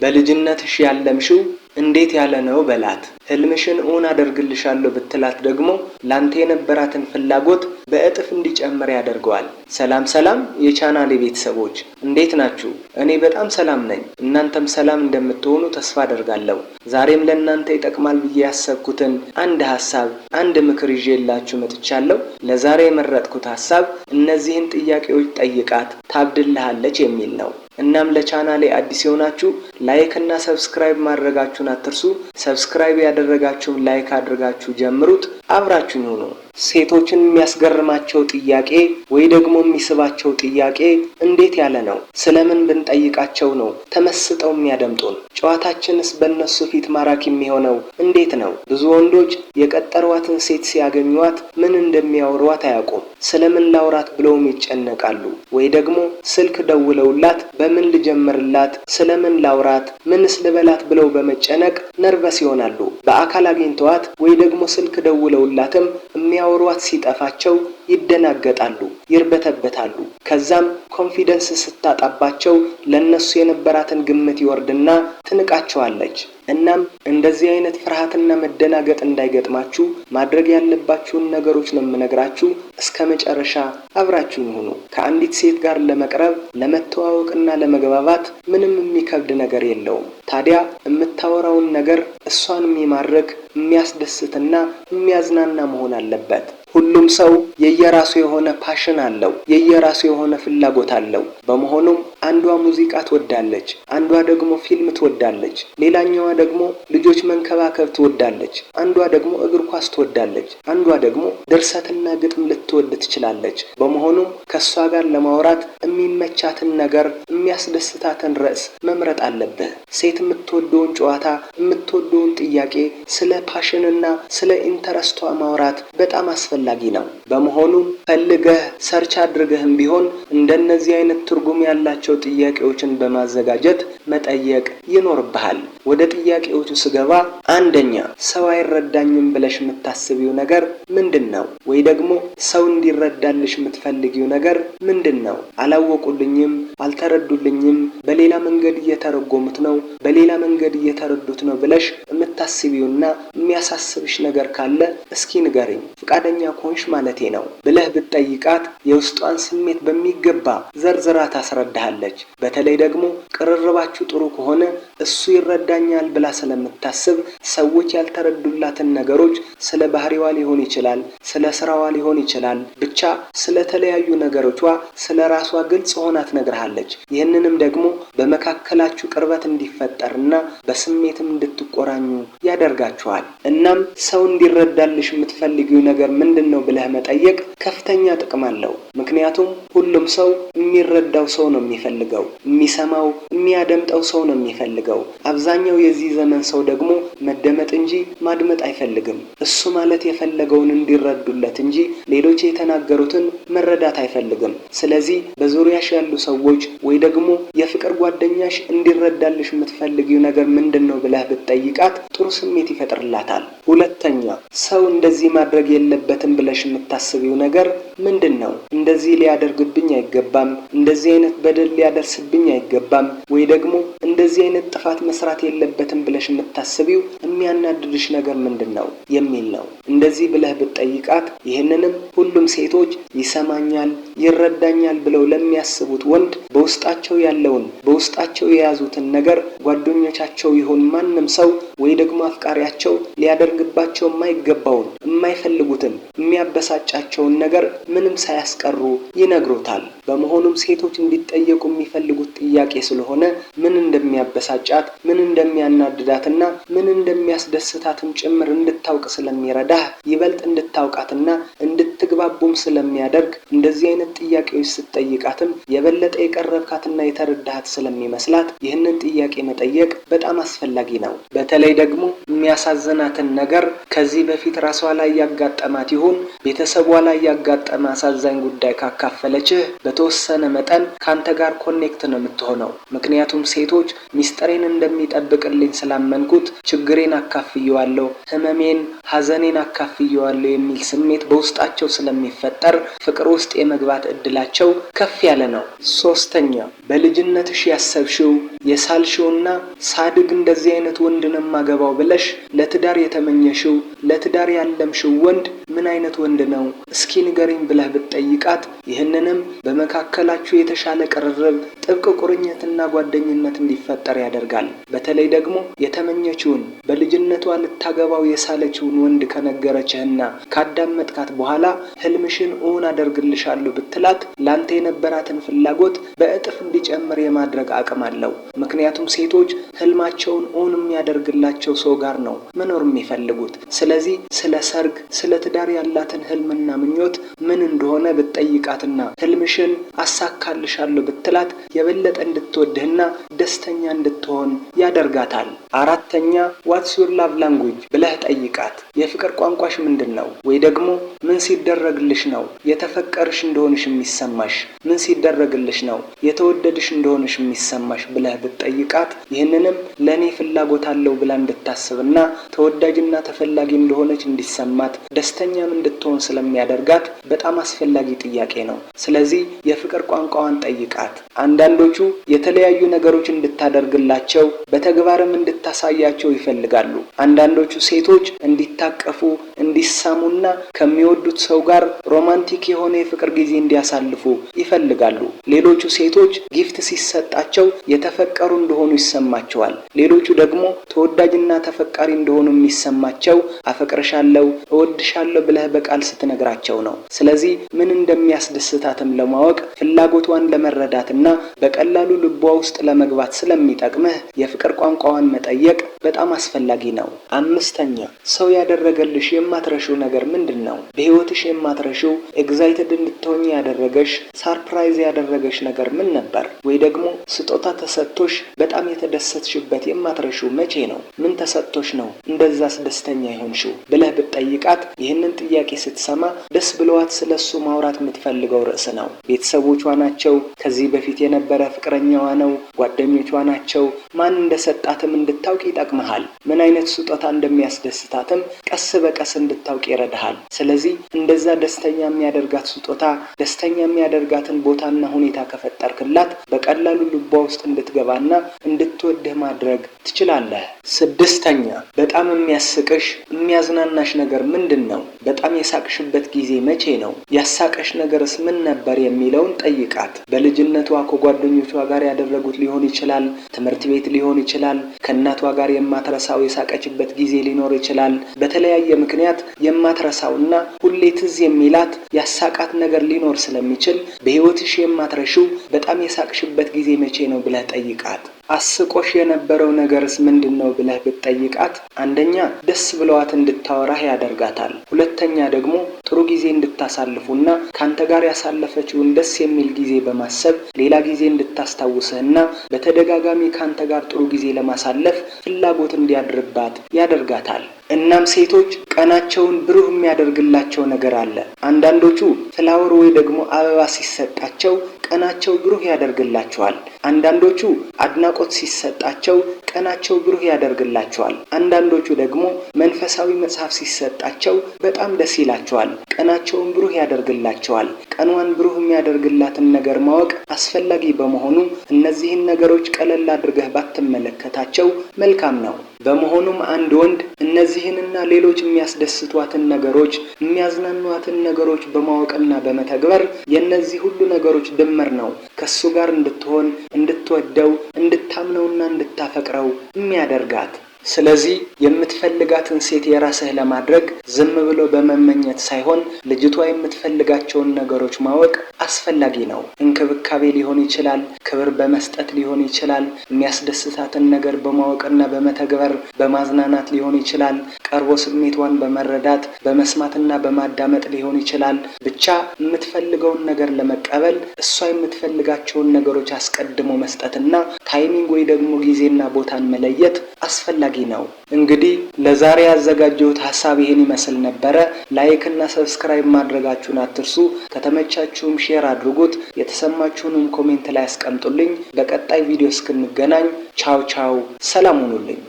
በልጅነትሽ ያለምሽው እንዴት ያለ ነው በላት። ህልምሽን እውን አደርግልሻለሁ ብትላት ደግሞ ላንተ የነበራትን ፍላጎት በእጥፍ እንዲጨምር ያደርገዋል። ሰላም ሰላም የቻናሌ ቤተሰቦች እንዴት ናችሁ? እኔ በጣም ሰላም ነኝ። እናንተም ሰላም እንደምትሆኑ ተስፋ አደርጋለሁ። ዛሬም ለእናንተ ይጠቅማል ብዬ ያሰብኩትን አንድ ሐሳብ፣ አንድ ምክር ይዤላችሁ መጥቻለሁ። ለዛሬ የመረጥኩት ሐሳብ እነዚህን ጥያቄዎች ጠይቃት ታብድልሃለች የሚል ነው። እናም ለቻናሌ አዲስ የሆናችሁ ላይክ እና ሰብስክራይብ ማድረጋችሁን አትርሱ። ሰብስክራይብ ያደረጋችሁን ላይክ አድርጋችሁ ጀምሩት። አብራችሁን ሁኑ። ሴቶችን የሚያስገርማቸው ጥያቄ ወይ ደግሞ የሚስባቸው ጥያቄ እንዴት ያለ ነው? ስለምን ብንጠይቃቸው ነው ተመስጠው የሚያደምጡን? ጨዋታችንስ በእነሱ ፊት ማራኪ የሚሆነው እንዴት ነው? ብዙ ወንዶች የቀጠሯትን ሴት ሲያገኟት ምን እንደሚያወሯት አያውቁም። ስለምን ላውራት ብለውም ይጨነቃሉ። ወይ ደግሞ ስልክ ደውለውላት በምን ልጀምርላት፣ ስለምን ላውራት፣ ምንስ ልበላት ብለው በመጨነቅ ነርቨስ ይሆናሉ። በአካል አግኝተዋት ወይ ደግሞ ስልክ ደውለውላትም የሚያወሯት ሲጠፋቸው ይደናገጣሉ፣ ይርበተበታሉ። ከዛም ኮንፊደንስ ስታጣባቸው ለነሱ የነበራትን ግምት ይወርድና ትንቃቸዋለች። እናም እንደዚህ አይነት ፍርሃትና መደናገጥ እንዳይገጥማችሁ ማድረግ ያለባችሁን ነገሮች ነው የምነግራችሁ። እስከ መጨረሻ አብራችሁን ሁኑ። ከአንዲት ሴት ጋር ለመቅረብ ለመተዋወቅና ለመግባባት ምንም የሚከብድ ነገር የለውም። ታዲያ የምታወራውን ነገር እሷን የሚማርክ የሚያስደስትና የሚያዝናና መሆን አለበት። ሁሉም ሰው የየራሱ የሆነ ፓሽን አለው፣ የየራሱ የሆነ ፍላጎት አለው። በመሆኑም አንዷ ሙዚቃ ትወዳለች፣ አንዷ ደግሞ ፊልም ትወዳለች፣ ሌላኛዋ ደግሞ ልጆች መንከባከብ ትወዳለች፣ አንዷ ደግሞ እግር ኳስ ትወዳለች፣ አንዷ ደግሞ ድርሰትና ግጥም ልትወድ ትችላለች። በመሆኑም ከሷ ጋር ለማውራት የሚመቻትን ነገር፣ የሚያስደስታትን ርዕስ መምረጥ አለብህ። ሴት የምትወደውን ጨዋታ፣ የምትወደውን ጥያቄ፣ ስለ ፓሽንና ስለ ኢንተረስቷ ማውራት በጣም አስፈላጊ ነው። በመሆኑም ፈልገህ ሰርች አድርገህም ቢሆን እንደነዚህ አይነት ትርጉም ያላቸው ጥያቄዎችን በማዘጋጀት መጠየቅ ይኖርብሃል። ወደ ጥያቄዎቹ ስገባ፣ አንደኛ ሰው አይረዳኝም ብለሽ የምታስቢው ነገር ምንድነው? ወይ ደግሞ ሰው እንዲረዳልሽ የምትፈልጊው ነገር ምንድነው? አላወቁልኝም፣ አልተረዱልኝም፣ በሌላ መንገድ እየተረጎሙት ነው፣ በሌላ መንገድ እየተረዱት ነው ብለሽ የምታስቢውና የሚያሳስብሽ ነገር ካለ እስኪ ንገሪኝ። ፍቃደኛ ኮንሽ ማለቴ ነው ብለህ ብትጠይቃት የውስጧን ስሜት በሚገባ ዘርዝራ ታስረዳሃለች። በተለይ ደግሞ ቅርርባችሁ ጥሩ ከሆነ እሱ ይረዳኛል ብላ ስለምታስብ ሰዎች ያልተረዱላትን ነገሮች ስለ ባህሪዋ ሊሆን ይችላል፣ ስለ ስራዋ ሊሆን ይችላል፣ ብቻ ስለተለያዩ ነገሮቿ ስለ ራሷ ግልጽ ሆና ትነግርሃለች። ይህንንም ደግሞ በመካከላችሁ ቅርበት እንዲፈጠርና በስሜትም እንድትቆራኙ ያደርጋችኋል። እናም ሰው እንዲረዳልሽ የምትፈልጊው ነገር ምንድነው ብለህ መጠየቅ ከፍተኛ ጥቅም አለው። ምክንያቱም ሁሉም ሰው የሚረዳው ሰው ነው የሚፈልገው፣ የሚሰማው የሚያደምጠው ሰው ነው የሚፈልገው። አብዛኛው የዚህ ዘመን ሰው ደግሞ መደመጥ እንጂ ማድመጥ አይፈልግም። እሱ ማለት የፈለገውን እንዲረዱለት እንጂ ሌሎች የተናገሩትን መረዳት አይፈልግም። ስለዚህ በዙሪያሽ ያሉ ሰዎች ወይ ደግሞ የፍቅር ጓደኛሽ እንዲረዳልሽ የምትፈልጊው ነገር ምንድነው ብለህ ብትጠይቃት ጥሩ ስሜት ይፈጥርላታል። ሁለተኛ ሰው እንደዚህ ማድረግ የለበትም ብለሽ የምታስቢው ነገር ምንድነው? እንደዚህ ሊያደርግብኝ አይገባም፣ እንደዚህ አይነት በደል ሊያደርስብኝ አይገባም፣ ወይ ደግሞ እንደዚህ አይነት ጥፋት መስራት የለበትም ብለሽ የምታስቢው የሚያናድድሽ ነገር ምንድነው የሚል ነው። እንደዚህ ብለህ ብትጠይቃት ይህንንም ሁሉም ሴቶች ይሰማኛል፣ ይረዳኛል ብለው ለሚያስቡት ወንድ በውስጣቸው ያለውን በውስጣቸው የያዙትን ነገር ጓደኞቻቸው ይሁን ማንም ሰው ወይ ደግሞ አፍቃሪያቸው ሊያደርግባቸው የማይገባውን የማይፈልጉትን የሚያበሳጫቸውን ነገር ምንም ሳያስቀሩ ይነግሩታል። በመሆኑም ሴቶች እንዲጠየቁ የሚፈልጉት ጥያቄ ስለሆነ ምን እንደሚያበሳጫት፣ ምን እንደሚያናድዳትና ምን እንደሚያስደስታትም ጭምር እንድታውቅ ስለሚረዳህ ይበልጥ እንድታውቃትና እንድትግባቡም ስለሚያደርግ እንደዚህ አይነት ጥያቄዎች ስትጠይቃትም የበለጠ የቀረብካትና የተረዳሃት ስለሚመስላት ይህንን ጥያቄ መጠየቅ በጣም አስፈላጊ ነው። በተለይ ደግሞ የሚያሳዝናትን ነገር ከዚህ በፊት ራሷ ላይ ያጋጠማት ይሁን ቤተሰቧ ላይ ያጋጠመ አሳዛኝ ጉዳይ ካካፈለችህ በተወሰነ መጠን ካንተ ጋር ኮኔክት ነው የምትሆነው። ምክንያቱም ሴቶች ሚስጥሬን እንደሚጠብቅልኝ ስላመንኩት ችግሬን አካፍየዋለሁ፣ ህመሜን፣ ሐዘኔን አካፍየዋለሁ የሚል ስሜት በውስጣቸው ስለሚፈጠር ፍቅር ውስጥ የመግባት እድላቸው ከፍ ያለ ነው። ሶስተኛ በልጅነትሽ ያሰብሽው የሳልሽውና ሳድግ እንደዚህ አይነት ወንድን ማገባው ብለሽ ለትዳር የተመኘሽው ለትዳር ያለምሽው ወንድ ምን አይነት ወንድ ነው እስኪ ንገሪኝ ብለህ ብትጠይቃት ይህንንም በመካከላችሁ የተሻለ ቅርርብ፣ ጥብቅ ቁርኝትና ጓደኝነት እንዲፈጠር ያደርጋል። በተለይ ደግሞ የተመኘችውን በልጅነቷ ልታገባው የሳለችውን ወንድ ከነገረችህና ካዳመጥካት በኋላ ህልምሽን እውን አደርግልሻለሁ ብትላት ላንተ የነበራትን ፍላጎት በእጥፍ እንዲጨምር የማድረግ አቅም አለው። ምክንያቱም ሴቶች ህልማቸውን እውን የሚያደርግላቸው ሰው ጋር ነው መኖር የሚፈልጉት። ስለዚህ ስለ ሰርግ፣ ስለ ትዳር ያላትን ህልምና ምኞት ምን እንደሆነ ብትጠይቃትና ህልምሽን አሳካልሻለሁ ብትላት የበለጠ እንድትወድህና ደስተኛ እንድትሆን ያደርጋታል። አራተኛ ዋትስ ዩር ላቭ ላንጉዌጅ ብለህ ጠይቃት። የፍቅር ቋንቋሽ ምንድነው? ወይ ደግሞ ምን ሲደረግልሽ ነው የተፈቀርሽ እንደሆንሽ የሚሰማሽ? ምን ሲደረግልሽ ነው የተወደድሽ እንደሆንሽ የሚሰማሽ ብለህ ብትጠይቃት ይህንንም ለኔ ፍላጎት አለው ብላ እንድታስብና ተወዳጅና ተፈላጊ እንደሆነች እንዲሰማት ደስተኛም እንድትሆን ስለሚያደርጋት በጣም አስፈላጊ ጥያቄ ነው። ስለዚህ የፍቅር ቋንቋዋን ጠይቃት። አንዳንዶቹ የተለያዩ ነገሮች እንድታደርግላቸው በተግባርም እንድታሳያቸው ይፈልጋሉ። አንዳንዶቹ ሴቶች እንዲታቀፉ፣ እንዲሳሙና ከሚወዱት ሰው ጋር ሮማንቲክ የሆነ የፍቅር ጊዜ እንዲያሳልፉ ይፈልጋሉ። ሌሎቹ ሴቶች ጊፍት ሲሰጣቸው የተፈቀሩ እንደሆኑ ይሰማቸዋል። ሌሎቹ ደግሞ ተወዳጅና ተፈቃሪ እንደሆኑ የሚሰማቸው አፈቅርሻለሁ፣ እወድሻለሁ ብለህ በቃል ስትነግራቸው ነው። ስለዚህ ምን እንደሚያስደስታትም ለማወቅ ፍላጎቷን ለመረዳትና በቀላሉ ልቧ ውስጥ ለመግባት ስለሚጠቅምህ የፍቅር ቋንቋዋን መጠየቅ በጣም አስፈላጊ ነው። አምስተኛ ሰው ያደረገልሽ የማትረሺው ነገር ምንድነው? በህይወትሽ የማትረሺው ኤግዛይትድ እንድትሆኚ ያደረገሽ ሰርፕራይዝ ያደረገሽ ነገር ምን ነበር? ወይ ደግሞ ስጦታ ተሰጥቶሽ በጣም የተደሰትሽበት የማትረሺው መቼ ነው? ምን ተሰጥቶሽ ነው እንደዛስ ደስተኛ ይሆንሽው ብለህ ብትጠይቃት ይህንን ጥያቄ ስትሰማ ደስ ብለዋት ስለሱ ማውራት የምትፈልገው ርዕስ ነው። ቤተሰቦቿ ናቸው? ከዚህ በፊት የነበረ ፍቅረኛዋ ነው? ጓደኞቿ ናቸው? ማን እንደሰጣትም እንድታውቅ ይጠቅምሃል። ምን አይነት ስጦታ እንደሚያስደስታትም ቀስ በቀስ እንድታውቅ ይረዳሃል። ስለዚህ እንደዛ ደስተኛ የሚያደርጋት ስጦታ፣ ደስተኛ የሚያደርጋትን ቦታና ሁኔታ ከፈጠርክላት በቀላሉ ልቧ ውስጥ እንድትገባና እንድትወድህ ማድረግ ትችላለህ። ስድስተኛ በጣም የሚያስቅሽ የሚያዝናናሽ ነገር ምንድን ነው? በጣም የሳቅሽበት ጊዜ መቼ ነው? ያሳቀሽ ነገርስ ምን ነበር የሚለውን ጠይቃት። በልጅነቷ ከጓደኞቿ ጋር ያደረጉት ሊሆን ይችላል፣ ትምህርት ቤት ሊሆን ይችላል፣ ከእናቷ ጋር የማትረሳው የሳቀችበት ጊዜ ሊኖር ይችላል። በተለያየ ምክንያት የማትረሳውና ሁሌ ትዝ የሚላት ያሳቃት ነገር ሊኖር ስለሚችል በህይወትሽ የማትረሺው በጣም የሳቅሽበት ጊዜ መቼ ነው ብለህ ጠይቃት። አስቆሽ የነበረው ነገርስ ምንድነው ብለህ ብትጠይቃት አንደኛ ደስ ብለዋት እንድታወራህ ያደርጋታል። ሁለተኛ ደግሞ ጥሩ ጊዜ እንድታሳልፉና ካንተ ጋር ያሳለፈችውን ደስ የሚል ጊዜ በማሰብ ሌላ ጊዜ እንድታስታውስህና በተደጋጋሚ ካንተ ጋር ጥሩ ጊዜ ለማሳለፍ ፍላጎት እንዲያድርባት ያደርጋታል። እናም ሴቶች ቀናቸውን ብሩህ የሚያደርግላቸው ነገር አለ። አንዳንዶቹ ፍላወር ወይ ደግሞ አበባ ሲሰጣቸው ቀናቸው ብሩህ ያደርግላቸዋል። አንዳንዶቹ አድናቆት ሲሰጣቸው ቀናቸው ብሩህ ያደርግላቸዋል። አንዳንዶቹ ደግሞ መንፈሳዊ መጽሐፍ ሲሰጣቸው በጣም ደስ ይላቸዋል፣ ቀናቸውን ብሩህ ያደርግላቸዋል። ቀኗን ብሩህ የሚያደርግላትን ነገር ማወቅ አስፈላጊ በመሆኑ እነዚህን ነገሮች ቀለል አድርገህ ባትመለከታቸው መልካም ነው። በመሆኑም አንድ ወንድ እነዚህንና ሌሎች የሚያስደስቷትን ነገሮች፣ የሚያዝናኗትን ነገሮች በማወቅና በመተግበር የእነዚህ ሁሉ ነገሮች ድምር ነው ከሱ ጋር እንድትሆን፣ እንድትወደው፣ እንድታምነውና እንድታፈቅረው የሚያደርጋት። ስለዚህ የምትፈልጋትን ሴት የራስህ ለማድረግ ዝም ብሎ በመመኘት ሳይሆን ልጅቷ የምትፈልጋቸውን ነገሮች ማወቅ አስፈላጊ ነው። እንክብካቤ ሊሆን ይችላል፣ ክብር በመስጠት ሊሆን ይችላል፣ የሚያስደስታትን ነገር በማወቅና በመተግበር በማዝናናት ሊሆን ይችላል፣ ቀርቦ ስሜቷን በመረዳት በመስማትና በማዳመጥ ሊሆን ይችላል። ብቻ የምትፈልገውን ነገር ለመቀበል እሷ የምትፈልጋቸውን ነገሮች አስቀድሞ መስጠትና ታይሚንግ ወይ ደግሞ ጊዜና ቦታን መለየት አስፈላጊ ነው። እንግዲህ ለዛሬ ያዘጋጀሁት ሐሳብ ይሄን ይመስል ነበረ። ላይክ እና ሰብስክራይብ ማድረጋችሁን አትርሱ። ከተመቻችሁም ሼር አድርጉት። የተሰማችሁንም ኮሜንት ላይ አስቀምጡልኝ። በቀጣይ ቪዲዮ እስክንገናኝ ቻው ቻው፣ ሰላም ሁኑልኝ።